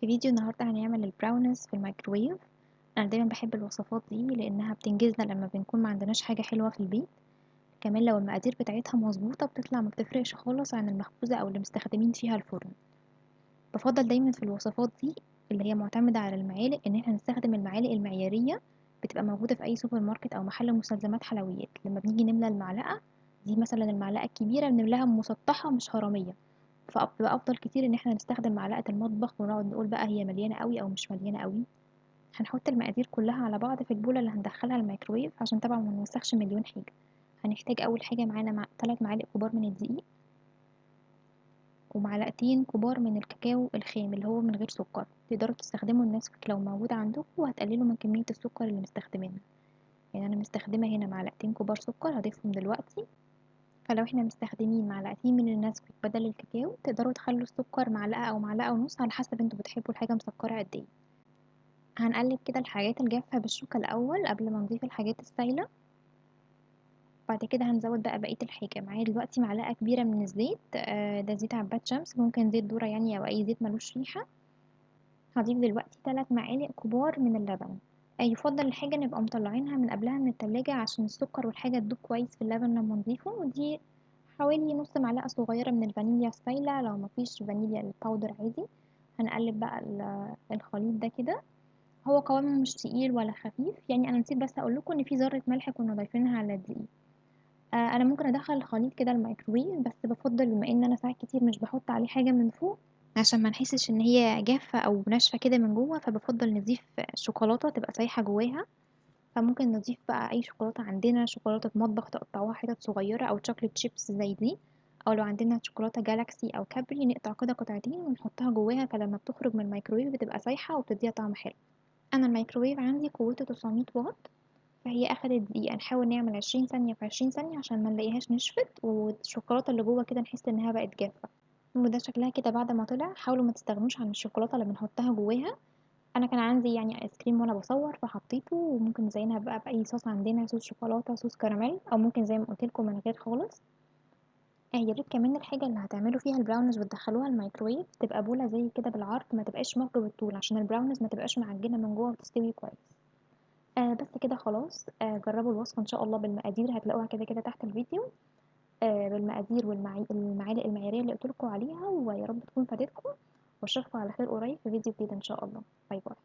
في فيديو النهاردة هنعمل البراونيز في الميكروويف. انا دايما بحب الوصفات دي لانها بتنجزنا لما بنكون ما عندناش حاجة حلوة في البيت. كمان لو المقادير بتاعتها مظبوطة بتطلع ما بتفرقش خالص عن المخبوزة او اللي مستخدمين فيها الفرن. بفضل دايما في الوصفات دي اللي هي معتمدة على المعالق ان احنا نستخدم المعالق المعيارية. بتبقى موجودة في اي سوبر ماركت او محل مستلزمات حلويات. لما بنيجي نملى المعلقة دي مثلا المعلقة الكبيرة بنملاها مسطحة مش هرمية. فبيبقى افضل كتير ان احنا نستخدم معلقة المطبخ ونقعد نقول بقى هي مليانة قوي او مش مليانة قوي. هنحط المقادير كلها على بعض في البولة اللي هندخلها الميكروويف عشان طبعا ما نوسخش مليون حاجة. هنحتاج اول حاجة معانا 3 معالق كبار من الدقيق، ومعلقتين كبار من الكاكاو الخام اللي هو من غير سكر. تقدروا تستخدموا النسكافيه لو موجود عندكم وهتقللوا من كمية السكر اللي مستخدمينها. يعني انا مستخدمة هنا معلقتين كبار سكر هضيفهم دلوقتي. فلو احنا مستخدمين معلقتين من النسكافيه بدل الكاكاو تقدروا تخلوا السكر معلقة او معلقة ونص على حسب انتوا بتحبوا الحاجة مسكرة قد ايه. هنقلب كده الحاجات الجافة بالشوكة الأول قبل ما نضيف الحاجات السايلة. بعد كده هنزود بقى بقية الحاجة. معايا دلوقتي معلقة كبيرة من الزيت، ده زيت عباد شمس، ممكن زيت ذرة يعني أو أي زيت ملوش ريحة. هضيف دلوقتي 3 معالق كبار من اللبن. يفضل الحاجة نبقى مطلعينها من قبلها من التلاجة عشان السكر والحاجة تدوب كويس في اللبن لما نضيفه. ودي حوالي نص معلقة صغيرة من الفانيليا السايلة، لو مفيش فانيليا الباودر عادي. هنقلب بقى الخليط ده كده. هو قوامه مش تقيل ولا خفيف، يعني انا نسيت بس اقول لكم ان في ذرة ملح كنا ضايفينها على الدقيق. انا ممكن ادخل الخليط كده الميكروويف، بس بفضل بما ان انا ساعات كتير مش بحط عليه حاجة من فوق عشان ما نحسش ان هي جافة او ناشفة كده من جوه، فبفضل نضيف شوكولاتة تبقى سايحة جواها. فممكن نضيف بقى اي شوكولاتة عندنا، شوكولاتة مطبخ تقطعوها حتت صغيرة او شوكليت شيبس زي دي. او لو عندنا شوكولاتة جالاكسي او كابري نقطع كده قطعتين ونحطها جواها، فلما بتخرج من الميكروويف بتبقى سايحة وبتديها طعم حلو. انا الميكروويف عندي قوته 900 واط، فهي اخدت دقيقة. نحاول نعمل 20 ثانية في 20 ثانية عشان ما نلاقيهاش نشفت والشوكولاتة اللي جوه كده نحس انها بقت جافة. وده شكلها كده بعد ما طلع. حاولوا ما تستغنوش عن الشوكولاتة اللي بنحطها جواها. انا كان عندي يعني ايس كريم وانا بصور فحطيته، وممكن نزينها بقى باي صوص عندنا، صوص شوكولاتة، صوص كراميل، او ممكن زي ما قلت لكم من غير خالص. يا ريت كمان الحاجة اللي هتعملوا فيها البراونيز وتدخلوها الميكروويف تبقى بولة زي كده بالعرض، ما تبقاش مج بالطول عشان البراونيز ما تبقاش معجنة من جوه وتستوي كويس. بس كده خلاص. جربوا الوصفة ان شاء الله بالمقادير، هتلاقوها كده كده تحت الفيديو. بالمقادير والمعالق المعيارية اللي قلتلكوا عليها، ويا رب تكون فادتكم. واشوفكم على خير قريب في فيديو جديد ان شاء الله. باي باي.